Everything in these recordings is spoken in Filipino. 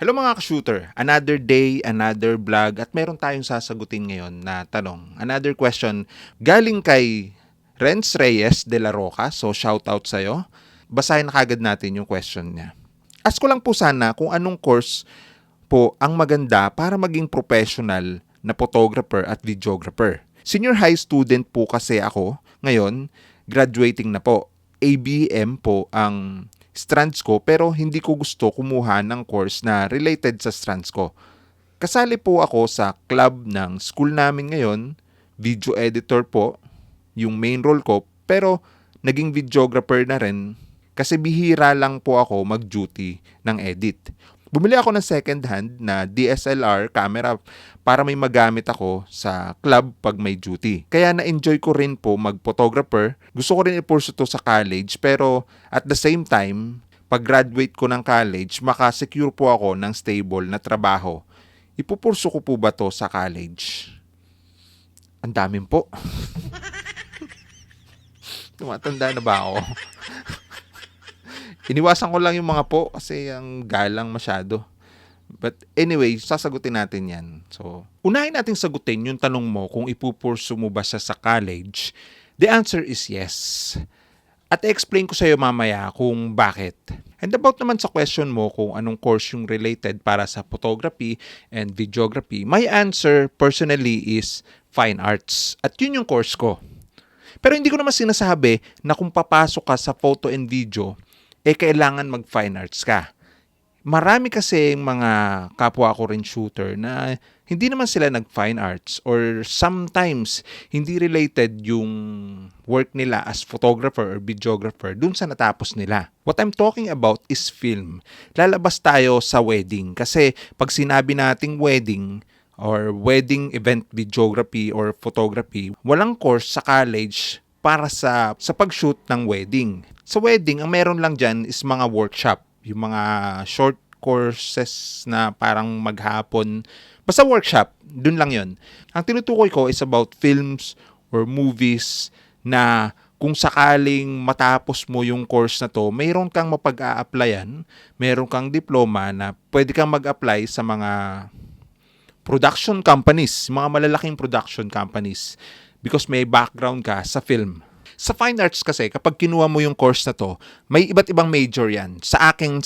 Hello mga ka-shooter, another day, another vlog at meron tayong sasagutin ngayon na tanong. Another question galing kay Renz Reyes de la Roca, so shout out sa'yo. Basahin na kagad natin yung question niya. Ask ko lang po sana kung anong course po ang maganda para maging professional na photographer at videographer. Senior high student po kasi ako ngayon, graduating na po. ABM po ang strands ko pero hindi ko gusto kumuha ng course na related sa strands ko. Kasali po ako sa club ng school namin ngayon, video editor po, yung main role ko, pero naging videographer na rin kasi bihira lang po ako mag-duty ng edit. Bumili ako ng second hand na DSLR camera para may magamit ako sa club pag may duty. Kaya na-enjoy ko rin po mag-photographer. Gusto ko rin i-pursue to sa college pero at the same time, pag graduate ko ng college, makasecure po ako ng stable na trabaho. Ipupurso ko po ba to sa college? Ang daming po. Tumatanda na ba ako? Iniwasan ko lang yung mga po kasi ang galang masyado. But anyway, sasagutin natin yan. So, unahin natin sagutin yung tanong mo kung ipupursu mo ba siya sa college. The answer is yes. At i-explain ko sa iyo mamaya kung bakit. And about naman sa question mo kung anong course yung related para sa photography and videography, my answer personally is fine arts. At yun yung course ko. Pero hindi ko naman sinasabi na kung papasok ka sa photo and video, kailangan mag-fine arts ka. Marami kasi mga kapwa ko rin shooter na hindi naman sila nag-fine arts or sometimes hindi related yung work nila as photographer or videographer dun sa natapos nila. What I'm talking about is film. Lalabas tayo sa wedding kasi pag sinabi nating wedding or wedding event videography or photography, walang course sa college para sa pag-shoot ng wedding. Sa wedding, ang meron lang dyan is mga workshop. Yung mga short courses na parang maghapon. Basta workshop, dun lang yon. Ang tinutukoy ko is about films or movies na kung sakaling matapos mo yung course na to, mayroon kang mapag-a-applyan, mayroon kang diploma na pwede kang mag-apply sa mga production companies, mga malalaking production companies because may background ka sa film. Sa fine arts kasi, kapag kinuha mo yung course na to, may iba't ibang major yan. Sa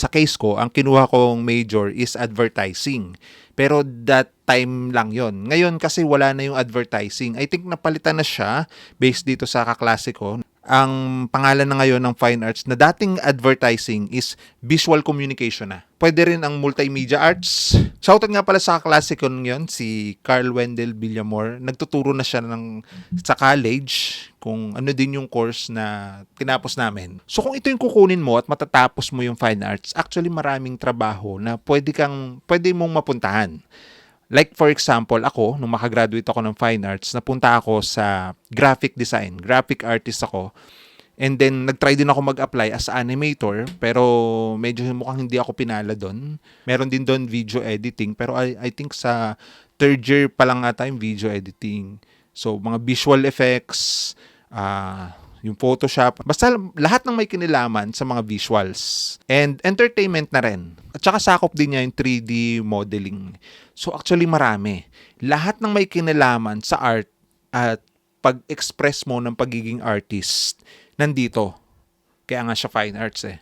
case ko, ang kinuha kong major is advertising. Pero that time lang yon. Ngayon kasi wala na yung advertising. I think napalitan na siya based dito sa kaklase ko. Ang pangalan na ngayon ng fine arts na dating advertising is visual communication na. Pwede rin ang multimedia arts. Shoutout nga pala sa kaklase ko yun, si Carl Wendell Villamor. Nagtuturo na siya sa college kung ano din yung course na tinapos namin. So kung ito yung kukunin mo at matatapos mo yung fine arts, actually maraming trabaho na pwede mong mapuntahan. Like for example, ako, nung makagraduate ako ng fine arts, napunta ako sa graphic design. Graphic artist ako. And then, nag-try din ako mag-apply as animator, pero medyo mukhang hindi ako pinala doon. Meron din doon video editing, pero I think sa third year pa lang ata yung video editing. So, mga visual effects, yung Photoshop, basta lahat ng may kinilaman sa mga visuals. And entertainment na rin. At saka sakop din niya yung 3D modeling. So actually marami. Lahat ng may kinalaman sa art at pag-express mo ng pagiging artist, nandito. Kaya nga siya fine arts eh.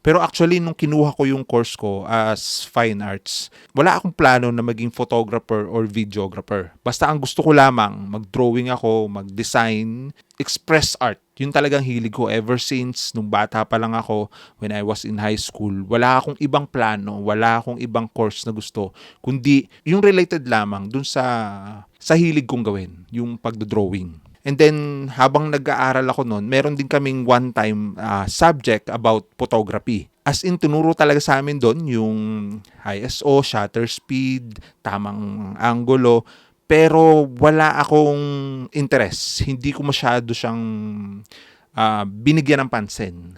Pero actually, nung kinuha ko yung course ko as fine arts, wala akong plano na maging photographer or videographer. Basta ang gusto ko lamang, mag-drawing ako, mag-design, express art. Yun talagang hilig ko ever since nung bata pa lang ako, when I was in high school. Wala akong ibang plano, wala akong ibang course na gusto, kundi yung related lamang dun sa hilig kong gawin, yung pagdodrawing. And then, habang nag-aaral ako noon, meron din kaming one-time subject about photography. As in, tunuro talaga sa amin doon yung ISO, shutter speed, tamang angulo. Pero wala akong interest. Hindi ko masyado siyang binigyan ng pansin.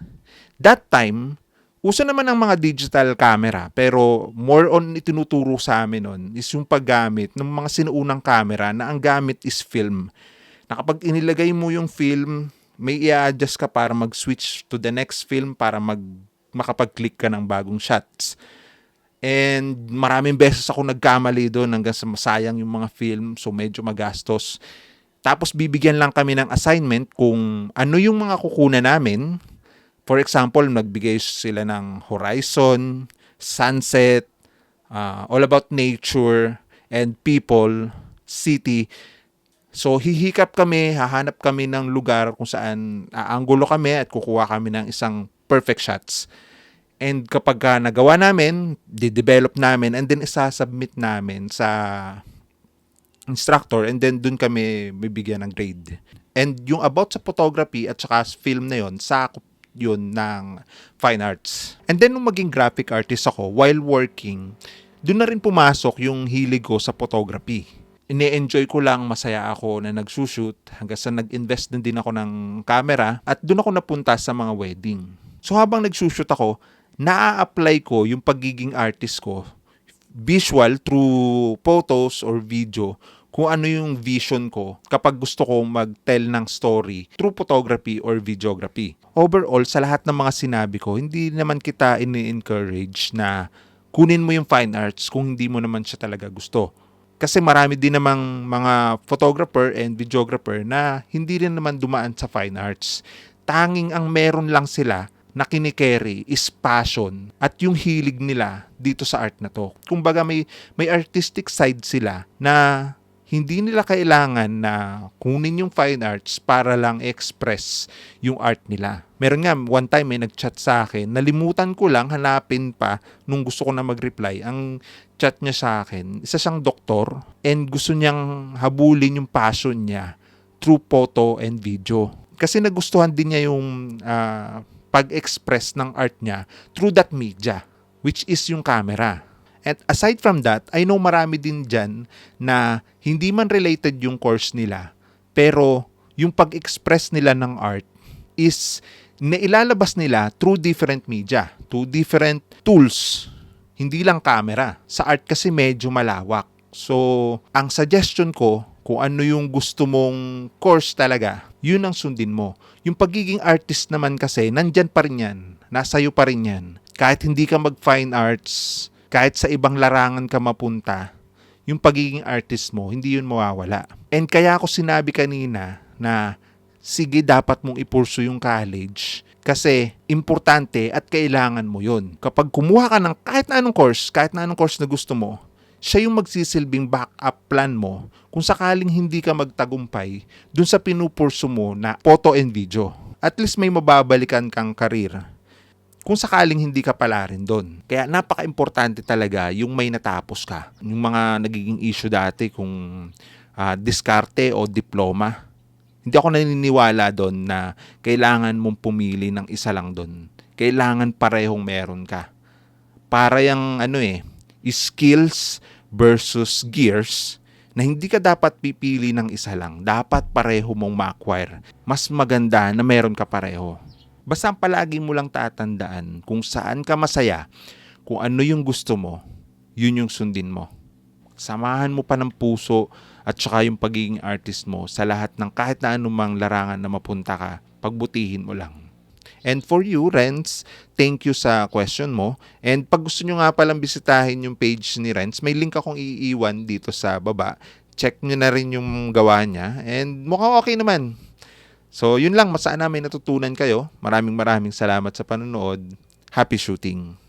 That time, uso naman ang mga digital camera, pero more on itinuturo sa amin noon is yung paggamit ng mga sinuunang camera na ang gamit is film. Na kapag inilagay mo yung film, may i-adjust ka para mag-switch to the next film para makapag-click ka ng bagong shots. And maraming beses ako nagkamali doon hanggang sa masayang yung mga film. So medyo magastos. Tapos bibigyan lang kami ng assignment kung ano yung mga kukunan namin. For example, nagbigay sila ng horizon, sunset, all about nature and people, city. So hihikap kami, hahanap kami ng lugar kung saan aanggulo kami at kukuha kami ng isang perfect shots. And kapag nagawa namin, di-develop namin and then isasubmit namin sa instructor and then dun kami bibigyan ng grade. And yung about sa photography at saka film na yon, sakop yun ng fine arts. And then nung maging graphic artist ako, while working, dun na rin pumasok yung hilig ko sa photography. Ine-enjoy ko lang, masaya ako na nagsushoot hanggang sa nag-invest din ako ng camera at dun ako napunta sa mga wedding. So habang nagsushoot ako, naa-apply ko yung pagiging artist ko, visual through photos or video, kung ano yung vision ko kapag gusto ko mag-tell ng story through photography or videography. Overall, sa lahat ng mga sinabi ko, hindi naman kita ini-encourage na kunin mo yung fine arts kung hindi mo naman siya talaga gusto. Kasi marami din namang mga photographer and videographer na hindi rin naman dumaan sa fine arts. Tanging ang meron lang sila na kinikerry is passion at yung hilig nila dito sa art na to. Kumbaga may artistic side sila na hindi nila kailangan na kunin yung fine arts para lang express yung art nila. Meron nga, one time may nag-chat sa akin, nalimutan ko lang hanapin pa nung gusto ko na mag-reply. Ang chat niya sa akin, isa siyang doktor and gusto niyang habulin yung passion niya through photo and video. Kasi nagustuhan din niya yung pag-express ng art niya through that media, which is yung camera. And aside from that, I know marami din dyan na hindi man related yung course nila, pero yung pag-express nila ng art is nailalabas nila through different media, through different tools, hindi lang camera. Sa art kasi medyo malawak. So, ang suggestion ko, kung ano yung gusto mong course talaga, yun ang sundin mo. Yung pagiging artist naman kasi, nandyan pa rin yan. Nasa'yo pa rin yan. Kahit hindi ka mag-fine arts, kahit sa ibang larangan ka mapunta, yung pagiging artist mo, hindi yun mawawala. And kaya ako sinabi kanina na sige, dapat mong ipursu yung college kasi importante at kailangan mo yun. Kapag kumuha ka ng kahit na anong course na gusto mo, siya yung magsisilbing backup plan mo kung sakaling hindi ka magtagumpay dun sa pinupursu mo na photo and video. At least may mababalikan kang karir kung sakaling hindi ka pala rin doon. Kaya napaka-importante talaga yung may natapos ka. Yung mga nagiging issue dati kung diskarte o diploma. Hindi ako naniniwala doon na kailangan mong pumili ng isa lang doon. Kailangan parehong meron ka. Para yung skills versus gears na hindi ka dapat pipili ng isa lang. Dapat pareho mong ma-acquire. Mas maganda na meron ka pareho. Basta palagi mo lang tatandaan kung saan ka masaya, kung ano yung gusto mo, yun yung sundin mo. Samahan mo pa ng puso at saka yung pagiging artist mo sa lahat ng kahit na anumang larangan na mapunta ka, pagbutihin mo lang. And for you, Renz, thank you sa question mo. And pag gusto nyo nga palang bisitahin yung page ni Renz, may link akong iiwan dito sa baba. Check nyo na rin yung gawa niya. And mukhang okay naman. So, yun lang. Sana may natutunan kayo. Maraming salamat sa panonood. Happy shooting!